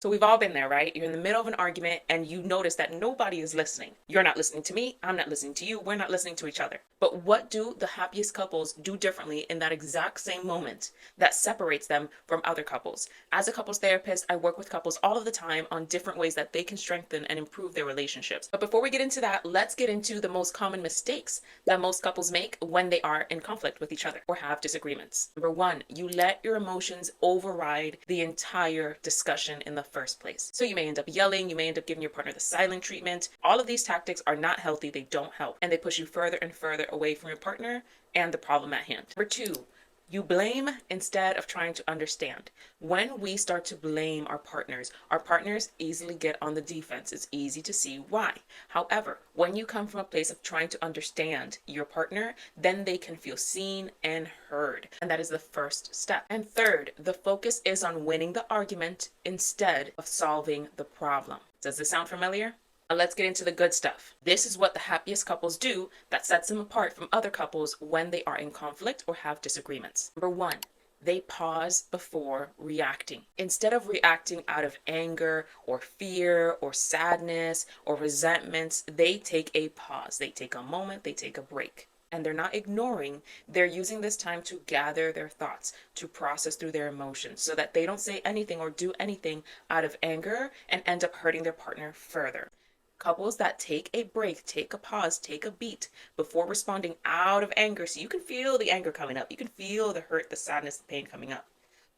So we've all been there, right? You're in the middle of an argument and you notice that nobody is listening. You're not listening to me. I'm not listening to you. We're not listening to each other. But what do the happiest couples do differently in that exact same moment that separates them from other couples? As a couples therapist, I work with couples all of the time on different ways that they can strengthen and improve their relationships. But before we get into that, let's get into the most common mistakes that most couples make when they are in conflict with each other or have disagreements. Number one, you let your emotions override the entire discussion in the first place. So you may end up yelling, you may end up giving your partner the silent treatment. All of these tactics are not healthy, they don't help, and they push you further and further away from your partner and the problem at hand. Number two, you blame instead of trying to understand. When we start to blame our partners easily get on the defense. It's easy to see why. However, when you come from a place of trying to understand your partner, then they can feel seen and heard. And that is the first step. And third, the focus is on winning the argument instead of solving the problem. Does this sound familiar? Now let's get into the good stuff. This is what the happiest couples do that sets them apart from other couples when they are in conflict or have disagreements. Number one, they pause before reacting. Instead of reacting out of anger or fear or sadness or resentments, they take a pause. They take a moment, they take a break. And they're not ignoring, they're using this time to gather their thoughts, to process through their emotions so that they don't say anything or do anything out of anger and end up hurting their partner further. Couples that take a break, take a pause, take a beat before responding out of anger. So you can feel the anger coming up. You can feel the hurt, the sadness, the pain coming up.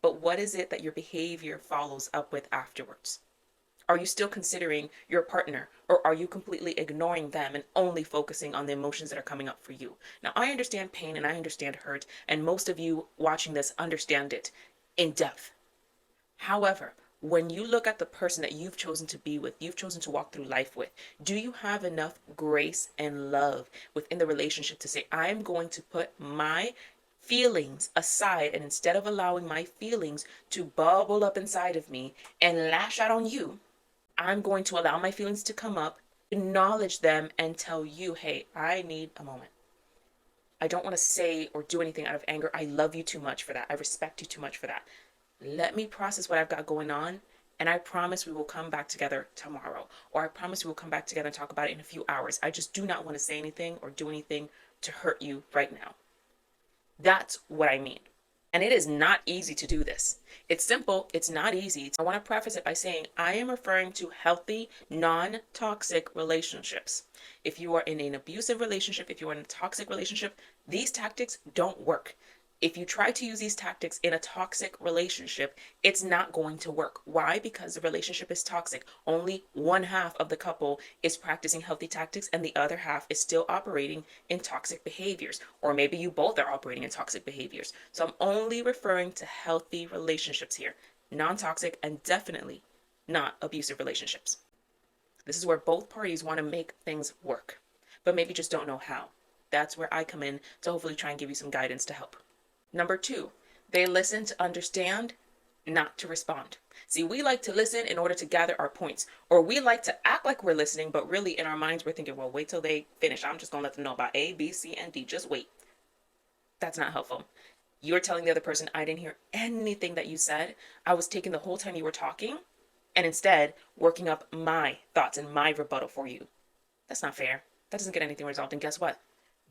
But what is it that your behavior follows up with afterwards? Are you still considering your partner, or are you completely ignoring them and only focusing on the emotions that are coming up for you? Now, I understand pain and I understand hurt, and most of you watching this understand it in depth. However, when you look at the person that you've chosen to be with, you've chosen to walk through life with, do you have enough grace and love within the relationship to say, I'm going to put my feelings aside, and instead of allowing my feelings to bubble up inside of me and lash out on you, I'm going to allow my feelings to come up, acknowledge them, and tell you, hey, I need a moment. I don't want to say or do anything out of anger. I love you too much for that. I respect you too much for that. Let me process what I've got going on, and I promise we will come back together tomorrow. Or I promise we will come back together and talk about it in a few hours. I just do not want to say anything or do anything to hurt you right now. That's what I mean. And it is not easy to do this. It's simple. It's not easy. I want to preface it by saying I am referring to healthy, non-toxic relationships. If you are in an abusive relationship, if you are in a toxic relationship, these tactics don't work. If you try to use these tactics in a toxic relationship, it's not going to work. Why? Because the relationship is toxic. Only one half of the couple is practicing healthy tactics and the other half is still operating in toxic behaviors. Or maybe you both are operating in toxic behaviors. So I'm only referring to healthy relationships here, non-toxic and definitely not abusive relationships. This is where both parties want to make things work, but maybe just don't know how. That's where I come in to hopefully try and give you some guidance to help. Number two, they listen to understand, not to respond. See, we like to listen in order to gather our points, or we like to act like we're listening, but really in our minds we're thinking, well, wait till they finish. I'm just going to let them know about A, B, C, and D. Just wait. That's not helpful. You're telling the other person, I didn't hear anything that you said. I was taking the whole time you were talking, and instead working up my thoughts and my rebuttal for you. That's not fair. That doesn't get anything resolved. And guess what?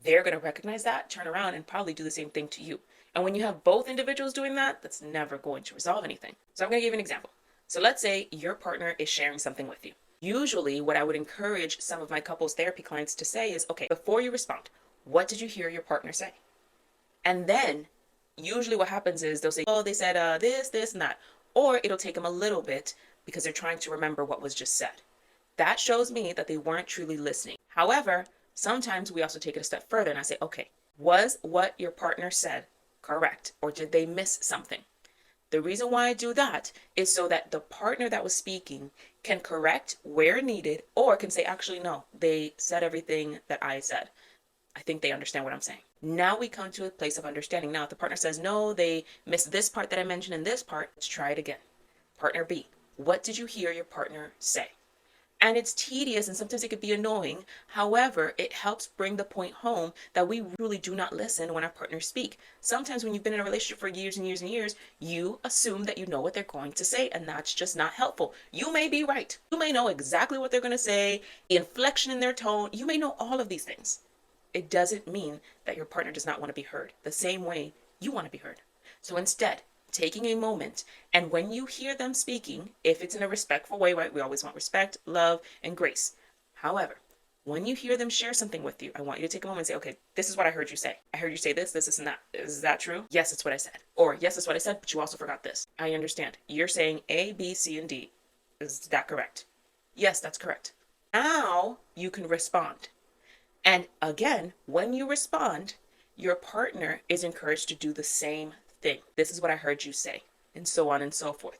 They're going to recognize that, turn around, and probably do the same thing to you. And when you have both individuals doing that, that's never going to resolve anything. So I'm going to give you an example. So let's say your partner is sharing something with you. Usually what I would encourage some of my couples therapy clients to say is, okay, before you respond, what did you hear your partner say? And then usually what happens is they'll say, oh, they said this, and that. Or it'll take them a little bit because they're trying to remember what was just said. That shows me that they weren't truly listening. However, sometimes we also take it a step further and I say, okay, was what your partner said correct? Or did they miss something? The reason why I do that is so that the partner that was speaking can correct where needed or can say, actually, no, they said everything that I said. I think they understand what I'm saying. Now we come to a place of understanding. Now, if the partner says, no, they missed this part that I mentioned in this part, let's try it again. Partner B, what did you hear your partner say? And it's tedious and sometimes it could be annoying. However, it helps bring the point home that we really do not listen when our partners speak. Sometimes when you've been in a relationship for years and years and years, you assume that you know what they're going to say, and that's just not helpful. You may be right. You may know exactly what they're going to say, the inflection in their tone. You may know all of these things. It doesn't mean that your partner does not want to be heard the same way you want to be heard. So instead, taking a moment, and when you hear them speaking, if it's in a respectful way, right? We always want respect, love, and grace. However, when you hear them share something with you, I want you to take a moment and say, okay, this is what I heard you say. I heard you say this, and that. Is that true? Yes, it's what I said. Or yes, it's what I said, but you also forgot this. I understand. You're saying A, B, C, and D. Is that correct? Yes, that's correct. Now you can respond. And again, when you respond, your partner is encouraged to do the same thing. This is what I heard you say, and so on and so forth.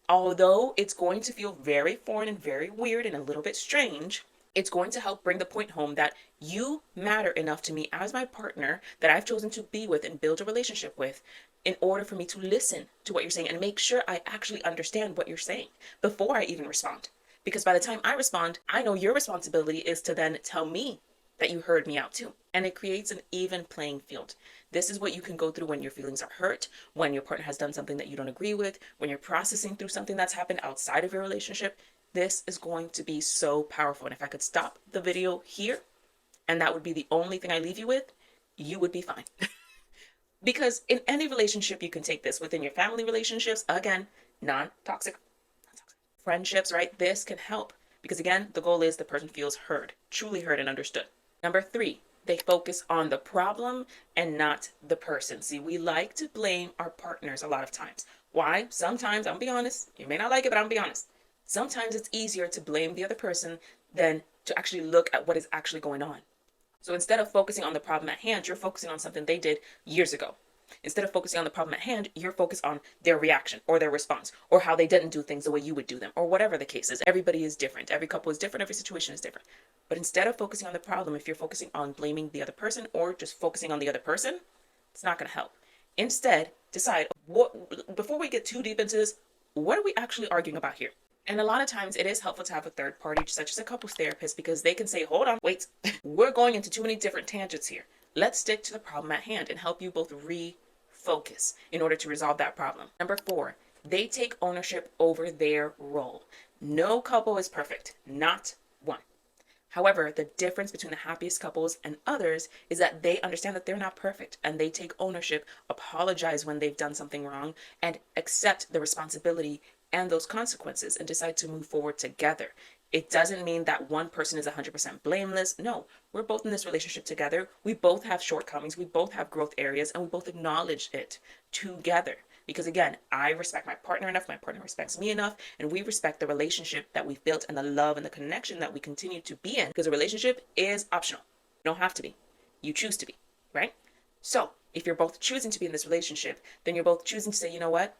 Although it's going to feel very foreign and very weird and a little bit strange, it's going to help bring the point home that you matter enough to me as my partner that I've chosen to be with and build a relationship with in order for me to listen to what you're saying and make sure I actually understand what you're saying before I even respond. Because by the time I respond, I know your responsibility is to then tell me that you heard me out too. And it creates an even playing field. This is what you can go through when your feelings are hurt, when your partner has done something that you don't agree with, when you're processing through something that's happened outside of your relationship. This is going to be so powerful. And if I could stop the video here, and that would be the only thing I leave you with, you would be fine. Because in any relationship, you can take this within your family relationships, again, non-toxic friendships, right? This can help. Because again, the goal is the person feels heard, truly heard and understood. Number 3, they focus on the problem and not the person. See, we like to blame our partners a lot of times. Why? Sometimes, I'll be honest, you may not like it, but I'll be honest. Sometimes it's easier to blame the other person than to actually look at what is actually going on. So instead of focusing on the problem at hand, you're focusing on something they did years ago. Instead of focusing on the problem at hand, you're focused on their reaction or their response or how they didn't do things the way you would do them or whatever the case is. Everybody is different. Every couple is different. Every situation is different. But instead of focusing on the problem, if you're focusing on blaming the other person or just focusing on the other person, it's not going to help. Instead, decide before we get too deep into this, what are we actually arguing about here? And a lot of times it is helpful to have a third party, such as a couples therapist, because they can say, hold on, wait, we're going into too many different tangents here. Let's stick to the problem at hand and help you both refocus in order to resolve that problem. Number 4, they take ownership over their role. No couple is perfect, not one. However, the difference between the happiest couples and others is that they understand that they're not perfect and they take ownership, apologize when they've done something wrong, and accept the responsibility and those consequences and decide to move forward together. It doesn't mean that one person is 100% blameless. No, we're both in this relationship together. We both have shortcomings. We both have growth areas, and we both acknowledge it together. Because again, I respect my partner enough, my partner respects me enough, and we respect the relationship that we've built and the love and the connection that we continue to be in. Because a relationship is optional. You don't have to be. You choose to be, right? So if you're both choosing to be in this relationship, then you're both choosing to say, you know what?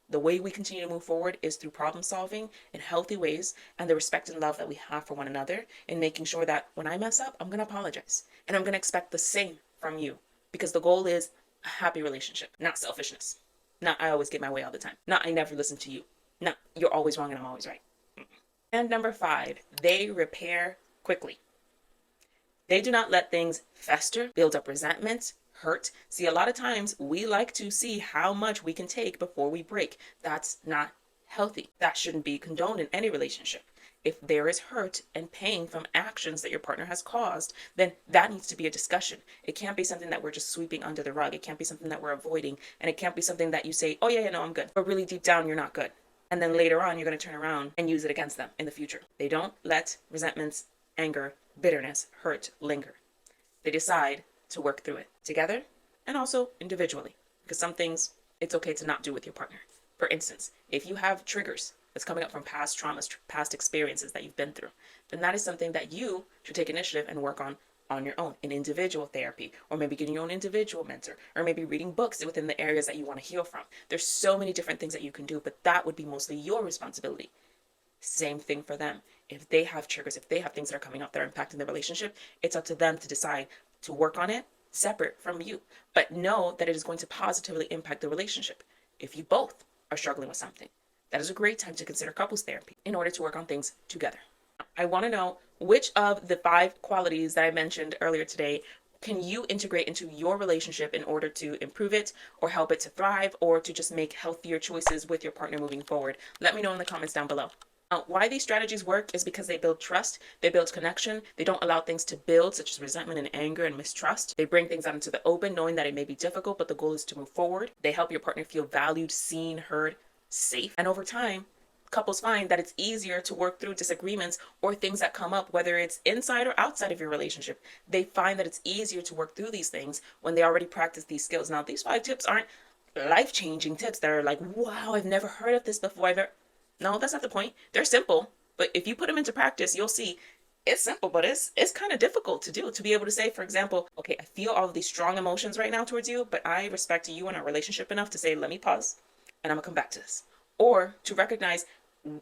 The way we continue to move forward is through problem solving in healthy ways and the respect and love that we have for one another, and making sure that when I mess up, I'm going to apologize. And I'm going to expect the same from you, because the goal is a happy relationship, not selfishness. Not I always get my way all the time. Not I never listen to you. Not you're always wrong and I'm always right. And number 5, they repair quickly. They do not let things fester, build up resentment, hurt. See, a lot of times we like to see how much we can take before we break. That's not healthy. That shouldn't be condoned in any relationship. If there is hurt and pain from actions that your partner has caused, then that needs to be a discussion. It can't be something that we're just sweeping under the rug. It can't be something that we're avoiding. And it can't be something that you say, oh yeah, no, I'm good. But really deep down, you're not good. And then later on, you're going to turn around and use it against them in the future. They don't let resentments, anger, bitterness, hurt linger. They decide to work through it together and also individually. Because some things it's okay to not do with your partner. For instance, if you have triggers that's coming up from past traumas, past experiences that you've been through, then that is something that you should take initiative and work on your own in individual therapy, or maybe getting your own individual mentor, or maybe reading books within the areas that you want to heal from. There's so many different things that you can do, but that would be mostly your responsibility. Same thing for them. If they have triggers, if they have things that are coming up that are impacting the relationship, it's up to them to decide to work on it separate from you. But know that it is going to positively impact the relationship. If you both are struggling with something, that is a great time to consider couples therapy in order to work on things together. I want to know which of the 5 qualities that I mentioned earlier today can you integrate into your relationship in order to improve it or help it to thrive or to just make healthier choices with your partner moving forward? Let me know in the comments down below. Why these strategies work is because they build trust, they build connection, they don't allow things to build, such as resentment and anger and mistrust. They bring things out into the open, knowing that it may be difficult, but the goal is to move forward. They help your partner feel valued, seen, heard, safe. And over time, couples find that it's easier to work through disagreements or things that come up, whether it's inside or outside of your relationship. They find that it's easier to work through these things when they already practice these skills. Now, these 5 tips aren't life-changing tips that are like, wow, I've never heard of this before. No, that's not the point. They're simple, but if you put them into practice, you'll see it's simple, but it's kind of difficult to do. To be able to say, for example, okay, I feel all of these strong emotions right now towards you, but I respect you and our relationship enough to say, let me pause and I'm gonna come back to this. Or to recognize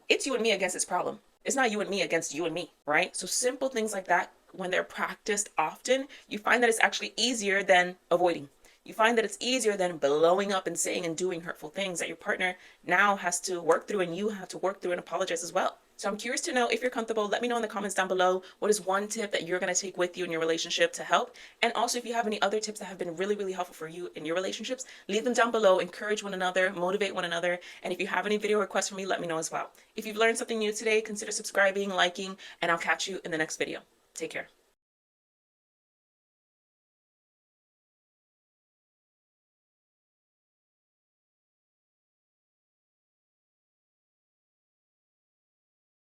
it's you and me against this problem. It's not you and me against you and me, right? So simple things like that, when they're practiced often, you find that it's actually easier than avoiding. You find that it's easier than blowing up and saying and doing hurtful things that your partner now has to work through and you have to work through and apologize as well. So I'm curious to know if you're comfortable. Let me know in the comments down below. What is one tip that you're going to take with you in your relationship to help? And also, if you have any other tips that have been really, really helpful for you in your relationships, leave them down below. Encourage one another, motivate one another. And if you have any video requests for me, let me know as well. If you've learned something new today, consider subscribing, liking, and I'll catch you in the next video. Take care.